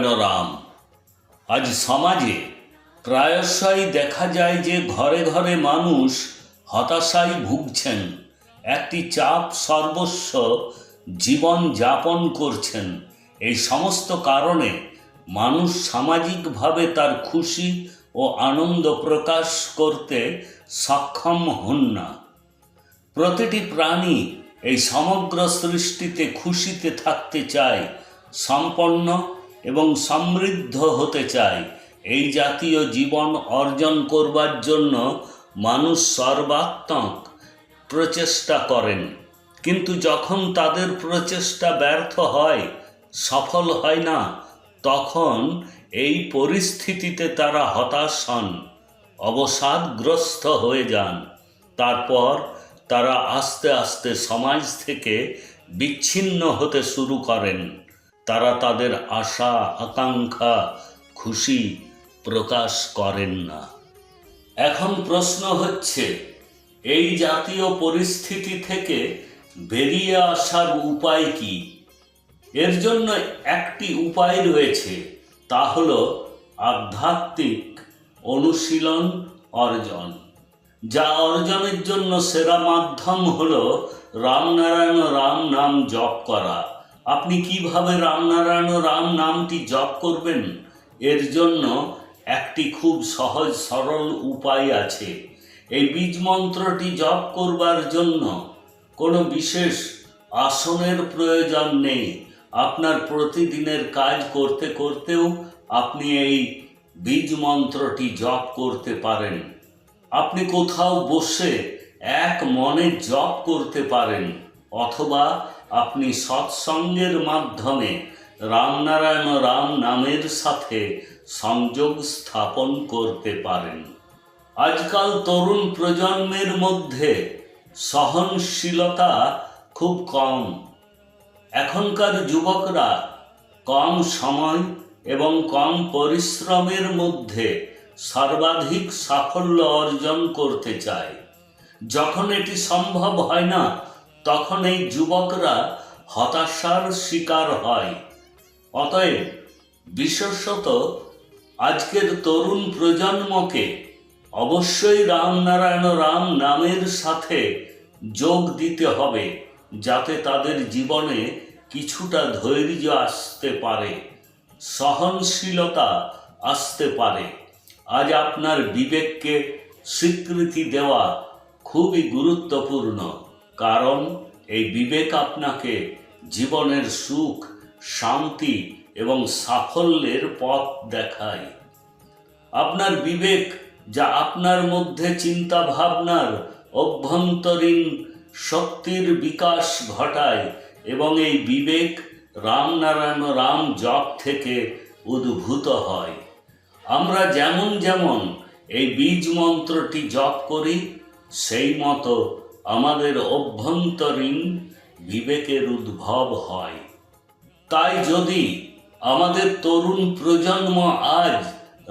নারায়ণ রাম। আজ সমাজে প্রায়শই দেখা যায় যে ঘরে ঘরে মানুষ হতাশায় ভুগছেন, একটি চাপ সর্বস্ব জীবন যাপন করছেন। এই সমস্ত কারণে মানুষ সামাজিকভাবে তার খুশি ও আনন্দ প্রকাশ করতে সক্ষম হন না। প্রতিটি প্রাণী এই সমগ্র সৃষ্টিতে খুশিতে থাকতে চায়, সম্পন্ন এবং সমৃদ্ধ হতে চায়। এই জাতীয় জীবন অর্জন করবার জন্য মানুষ সর্বাত্মক প্রচেষ্টা করেন, কিন্তু যখন তাদের প্রচেষ্টা ব্যর্থ হয়, সফল হয় না, তখন এই পরিস্থিতিতে তারা হতাশ হন, অবসাদগ্রস্ত হয়ে যান। তারপর তারা আস্তে আস্তে সমাজ থেকে বিচ্ছিন্ন হতে শুরু করেন। তারা তাদের আশা আকাঙ্ক্ষা খুশি প্রকাশ করেন না। এখন প্রশ্ন হচ্ছে, এই জাতীয় পরিস্থিতি থেকে বেরিয়ে আসার উপায় কি? এর জন্য একটি উপায় রয়েছে, তা হল আধ্যাত্মিক অনুশীলন অর্জন। যা অর্জনের জন্য সেরা মাধ্যম হল রামনারায়ণ রাম নাম জপ করা। আপনি কিভাবে রামনারায়ণ রাম নামটি জপ করবেন? এর জন্য একটি খুব সহজ সরল উপায় আছে। এই বীজ মন্ত্রটি জপ করবার জন্য কোনো বিশেষ আসনের প্রয়োজন নেই। আপনার প্রতিদিনের কাজ করতে করতেও আপনি এই বীজ মন্ত্রটি জপ করতে পারেন। আপনি কোথাও বসে এক মনে জপ করতে পারেন, অথবা আপনি সৎসঙ্গের মাধ্যমে রামনারায়ণ রাম নামের সাথে সংযোগ স্থাপন করতে পারেন। আজকাল তরুণ প্রজন্মের মধ্যে সহনশীলতা খুব কম। এখনকার যুবকরা কম সময় এবং কম পরিশ্রমের মধ্যে সর্বাধিক সাফল্য অর্জন করতে চায়। যখন এটি সম্ভব হয় না, তখন এই যুবকরা হতাশার শিকার হয়। অতএব বিশেষত আজকের তরুণ প্রজন্মকে অবশ্যই রামনারায়ণ রাম নামের সাথে যোগ দিতে হবে, যাতে তাদের জীবনে কিছুটা ধৈর্য আসতে পারে, সহনশীলতা আসতে পারে। আজ আপনার বিবেককে স্বীকৃতি দেওয়া খুবই গুরুত্বপূর্ণ, কারণ এই বিবেক আপনাকে জীবনের সুখ, শান্তি এবং সাফল্যের পথ দেখায়। আপনার বিবেক যা আপনার মধ্যে চিন্তা ভাবনার অভ্যন্তরীণ শক্তির বিকাশ ঘটায়, এবং এই বিবেক রামনারায়ণ রাম জপ থেকে উদ্ভূত হয়। আমরা যেমন যেমন এই বীজ মন্ত্রটি জপ করি, সেই মতো আমাদের অভ্যন্তরীণ বিবেকের উদ্ভব হয়। তাই যদি আমাদের তরুণ প্রজন্ম আজ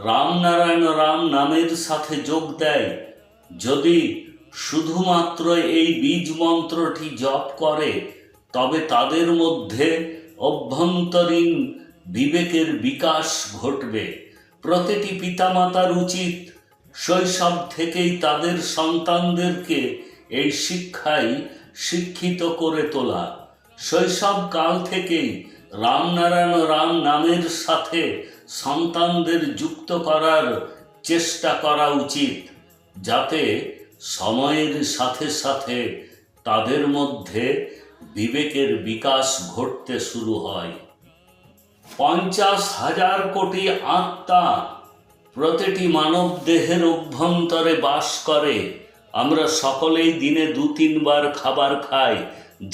রামনারায়ণ রাম নামের সাথে যোগ দেয়, যদি শুধুমাত্র এই বীজ মন্ত্রটি জপ করে, তবে তাদের মধ্যে অভ্যন্তরীণ বিবেকের বিকাশ ঘটবে। প্রতিটি পিতামাতার উচিত শৈশব থেকেই তাদের সন্তানদেরকে এই শিক্ষায় শিক্ষিত করে তোলা। শৈশবকাল থেকেই রামনারায়ণ রাম নামের সাথে সন্তানদের যুক্ত করার চেষ্টা করা উচিত, যাতে সময়ের সাথে সাথে তাদের মধ্যে বিবেকের বিকাশ ঘটতে শুরু হয়। 50,000 কোটি আত্মা প্রতিটি মানব দেহের অভ্যন্তরে বাস করে। আমরা সকলেই দিনে 2-3 বার খাবার খাই,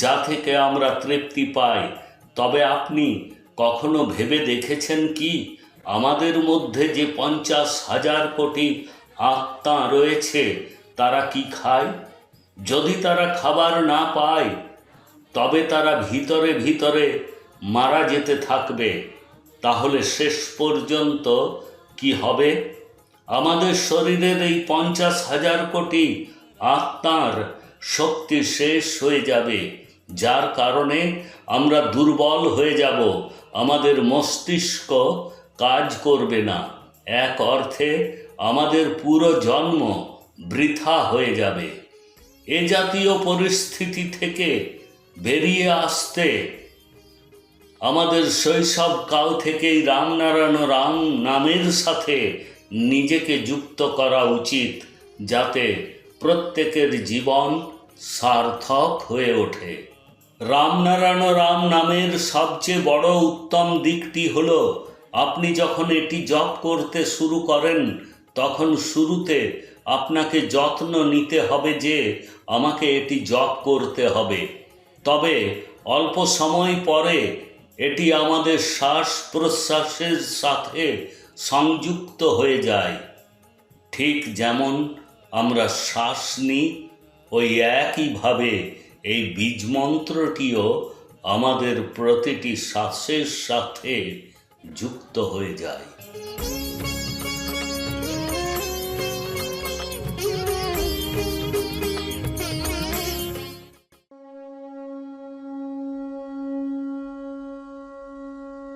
যা থেকে আমরা তৃপ্তি পাই। তবে আপনি কখনো ভেবে দেখেছেন কি, আমাদের মধ্যে যে 50,000 কোটি আত্মা রয়েছে, তারা কি খায়? যদি তারা খাবার না পায়, তবে তারা ভিতরে ভিতরে মারা যেতে থাকবে। তাহলে শেষ পর্যন্ত কি হবে? আমাদের শরীরের এই 50,000 কোটি আত্মার শক্তি শেষ হয়ে যাবে, যার কারণে আমরা দুর্বল হয়ে যাব। আমাদের মস্তিষ্ক কাজ করবে না। এক অর্থে আমাদের পুরো জন্ম বৃথা হয়ে যাবে। এ জাতীয় পরিস্থিতি থেকে বেরিয়ে আসতে আমাদের শৈশবকাল থেকেই রামনারায়ণ রাম নামের সাথে নিজেকে যুক্ত করা উচিত, যাতে প্রত্যেকের জীবন সার্থক হয়ে ওঠে। রামনারায়ণ রাম নামের সবচেয়ে বড় উত্তম দিকটি হলো, আপনি যখন এটি জপ করতে শুরু করেন তখন শুরুতে আপনাকে যত্ন নিতে হবে যে আমাকে এটি জপ করতে হবে। তবে অল্প সময় পরে এটি আমাদের শ্বাস প্রশ্বাসের সাথে সংযুক্ত হয়ে যায়। ঠিক যেমন আমরা শ্বাস নিই, ওই একইভাবে এই বীজমন্ত্রটিও আমাদের প্রতিটি শ্বাসের সাথে যুক্ত হয়ে যায়।